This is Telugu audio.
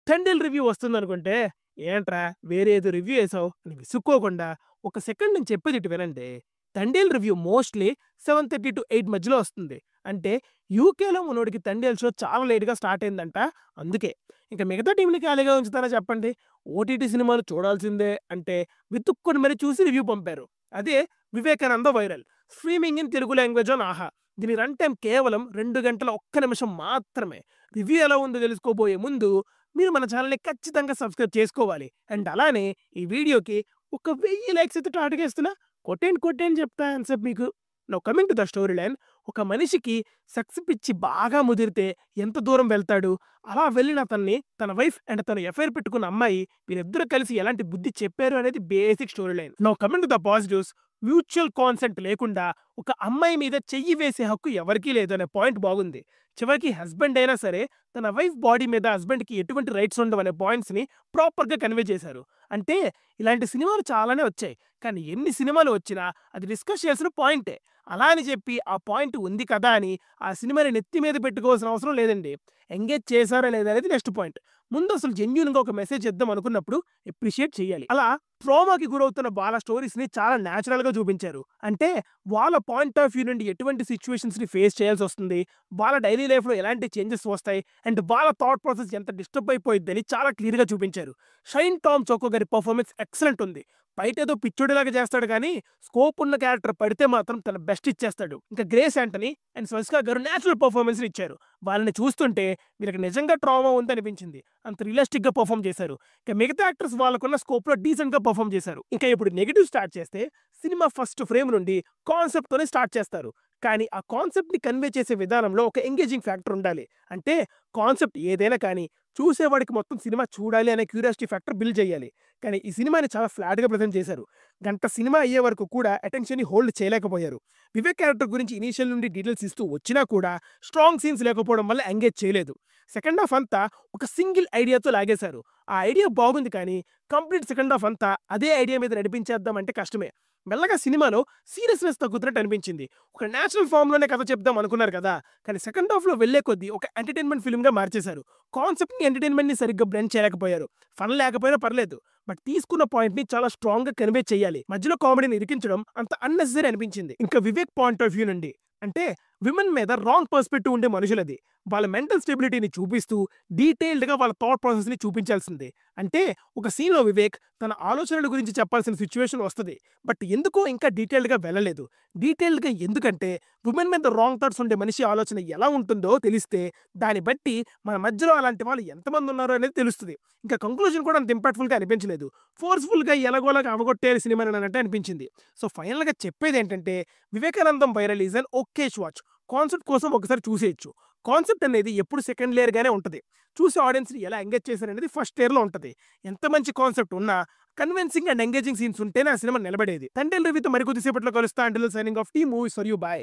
తండేల్ రివ్యూ వస్తుందనుకుంటే, ఏంట్రా వేరే ఏదో రివ్యూ ఏసావు అని విసుక్కోకుండా, ఒక సెకండ్ నేను చెప్పేది ఇటు వినండి. తండేల్ రివ్యూ మోస్ట్‌లీ 7:30-8 మధ్యలో వస్తుంది. అంటే యూకేలో మనోడికి తండేల్ షో చాలా లేట్‌గా స్టార్ట్ అయిందంట. అందుకే. ఇంక మిగతా టీమ్‌ని ఖాళీగా ఉంచుతారా చెప్పండి? ఓటీటీ సినిమాలు చూడాల్సిందే అంటే వెతుక్కొని మరి చూసి రివ్యూ పంపారు. అదే 'Vivekananda viral' streaming in Telugu language on ఆహా! దీని రన్ టైమ్ కేవలం 2 గంటల ఒక్క నిమిషం మాత్రమే. రివ్యూ ఎలా ఉందో తెలుసుకోబోయే ముందు మీరు మన ఛానెల్‌ని ఖచ్చితంగా సబ్స్క్రైబ్ చేసుకోవాలి. అండ్ అలానే ఈ వీడియోకి ఒక 1000 లైక్స్ అయితే టార్గెట్ ఇస్తున్నా. కొట్టేయండి, కొట్టేయండి చెప్తా ఆన్సర్ మీకు. Now coming to the story line. ఒక మనిషికి సెక్స్ పిచ్చి బాగా ముదిరితే ఎంత దూరం వెళ్తాడు? అలా వెళ్ళిన అతన్ని తన వైఫ్ అండ్ తను ఎఫైర్ పెట్టుకున్న అమ్మాయి వీరిద్దరూ కలిసి ఎలాంటి బుద్ధి చెప్పారు అనేది basic story line. Now coming to the positives. Mutual consent లేకుండా ఒక అమ్మాయి మీద చెయ్యి వేసే హక్కు ఎవరికీ లేదు అనే పాయింట్ బాగుంది. చివరికి హస్బెండ్ అయినా సరే తన వైఫ్ బాడీ మీద హస్బెండ్‌కి ఎటువంటి రైట్స్ ఉండవనే పాయింట్స్‌ని ప్రాపర్‌గా కన్వే చేశారు. అంటే ఇలాంటి సినిమాలు చాలానే వచ్చాయి. కానీ ఎన్ని సినిమాలు వచ్చినా అది డిస్కస్ చేయాల్సిన పాయింటే. అలా అని చెప్పి ఆ పాయింట్ ఉంది కదా అని ఆ సినిమాని నెత్తి మీద పెట్టుకోవాల్సిన అవసరం లేదండి. ఎంగేజ్ చేశారా లేదా అనేది నెక్స్ట్ పాయింట్. ముందు అసలు జెన్యూన్‌గా ఒక మెసేజ్ ఇద్దాం అనుకున్నప్పుడు అప్రిషియేట్ చేయాలి. అలా ట్రామాకి గురవుతున్న వాళ్ళ స్టోరీస్‌ని చాలా న్యాచురల్‌గా చూపించారు. అంటే వాళ్ళ పాయింట్ ఆఫ్ వ్యూ నుండి ఎటువంటి సిట్యుయేషన్స్‌ని ఫేస్ చేయాల్సొస్తుంది, వాళ్ళ డైలీ లైఫ్‌లో ఎలాంటి చేంజెస్ వస్తాయి, అండ్ వాళ్ళ థాట్ ప్రాసెస్ ఎంత డిస్టర్బ్ అయిపోయిద్దని చాలా క్లియర్‌గా చూపించారు. 'షైన్ టామ్ చోకో' గారి పర్ఫార్మెన్స్ ఎక్సలెంట్ ఉంది. బయటేదో పిచ్చోడిలాగా చేస్తాడు గానీ, స్కోప్ ఉన్న క్యారెక్టర్ పడితే మాత్రం తన బెస్ట్ ఇచ్చేస్తాడు. ఇంకా 'గ్రేస్ యాంటనీ' అండ్ 'స్వస్తిక' గారు నేచురల్ పర్ఫార్మెన్స్‌ని ఇచ్చారు. వాళ్ళని చూస్తుంటే వీళ్ళకి నిజంగా ట్రామా ఉందనిపించింది. అంత రియలిస్టిక్‌గా పర్ఫార్మ్ చేశారు. ఇక మిగతా యాక్టర్స్ వాళ్ళకున్న స్కోప్‌లో డీసెంట్‌గా పర్ఫార్మ్ చేశారు. ఇంకా ఇప్పుడు నెగెటివ్ స్టార్ట్ చేస్తే, సినిమా ఫస్ట్ ఫ్రేమ్ నుండి కాన్సెప్ట్‌తోనే స్టార్ట్ చేస్తారు. కానీ ఆ కాన్సెప్ట్‌ని కన్వే చేసే విధానంలో ఒక ఎంగేజింగ్ ఫ్యాక్టర్ ఉండాలి. అంటే కాన్సెప్ట్ ఏదైనా కానీ చూసేవాడికి మొత్తం సినిమా చూడాలి అనే క్యూరియాసిటీ ఫ్యాక్టర్ బిల్డ్ చేయాలి. కానీ ఈ సినిమాని చాలా ఫ్లాట్‌గా ప్రెజెంట్ చేశారు. గంట సినిమా అయ్యే వరకు కూడా అటెన్షన్‌ని హోల్డ్ చేయలేకపోయారు. వివేక్ క్యారెక్టర్ గురించి ఇనీషియల్ నుండి డీటెయిల్స్ ఇస్తూ వచ్చినా కూడా స్ట్రాంగ్ సీన్స్ లేకపోవడం వల్ల ఎంగేజ్ చేయలేదు. సెకండ్ హాఫ్ అంతా ఒక సింగిల్ ఐడియాతో లాగేశారు. ఆ ఐడియా బాగుంది కానీ కంప్లీట్ సెకండ్ హాఫ్ అంతా అదే ఐడియా మీద నడిపించేద్దాం అంటే కష్టమే. మెల్లగా సినిమాలో సీరియస్‌నెస్ తగ్గుతున్నట్టు అనిపించింది. ఒక నేచురల్ ఫార్మ్‌లోనే కథ చెప్దాం అనుకున్నారు కదా! కానీ సెకండ్ హాఫ్‌లో వెళ్ళే కొద్దీ ఒక ఎంటర్‌టైన్‌మెంట్ ఫిల్మ్‌గా మార్చేశారు. కాన్సెప్ట్‌ని, ఎంటర్‌టైన్‌మెంట్‌ని సరిగ్గా బ్లెండ్ చేయలేకపోయారు. ఫన్ లేకపోయినా పర్లేదు. బట్ తీసుకున్న పాయింట్‌ని చాలా స్ట్రాంగ్‌గా కన్వే చేయాలి. మధ్యలో కామెడీని ఇరికించడం అంత అన్నెసెసరీ అనిపించింది. ఇంకా వివేక్ పాయింట్ ఆఫ్ వ్యూ నుండి అంటే విమెన్ మీద రాంగ్ పర్స్పెక్టివ్ ఉండే మనుషులది. వాళ్ళ మెంటల్ స్టెబిలిటీని చూపిస్తూ డీటెయిల్డ్‌గా వాళ్ళ థాట్ ప్రాసెస్‌ని చూపించాల్సిందే. అంటే ఒక సీన్‌లో వివేక్ తన ఆలోచనల గురించి చెప్పాల్సిన సిట్యుయేషన్ వస్తది. బట్ ఎందుకో ఇంకా డీటెయిల్డ్‌గా వెళ్ళలేదు. డీటెయిల్డ్‌గా ఎందుకంటే విమెన్ మీద రాంగ్ థాట్స్ ఉండే మనిషి ఆలోచన ఎలా ఉంటుందో తెలిస్తే దాన్ని బట్టి మన మధ్యలో అలాంటి వాళ్ళు ఎంతమంది ఉన్నారో అనేది తెలుస్తది. ఇంకా కంక్లూజన్ కూడా అంత ఇంపాక్ట్‌ఫుల్‌గా అనిపించలేదు. ఫోర్స్‌ఫుల్‌గా ఎలాగోలాగా అవగొట్టేయాలి సినిమాని అన్నట్టే అనిపించింది. సో ఫైనల్‌గా చెప్పేదేంటంటే 'Vivekanandam viral' is an okayish watch. Concept కోసం ఒకసారి చూసేయొచ్చు. కాన్సెప్ట్ అనేది ఎప్పుడు సెకండ్ లేయర్‌గానే ఉంటది. చూసే ఆడియన్స్‌ని ఎలా ఎంగేజ్ చేశారనేది ఫస్ట్ లేయర్‌లో ఉంటది. ఎంత మంచి కాన్సెప్ట్ ఉన్నా కన్విన్సింగ్ అండ్ ఎంగేజింగ్ సీన్స్ ఉంటేనే ఆ సినిమా నిలబడేది. 'తండేల్' రివ్యూతో మరికొద్ది సేపట్లో కలుస్తా. Until then signing off. T movies for you. By.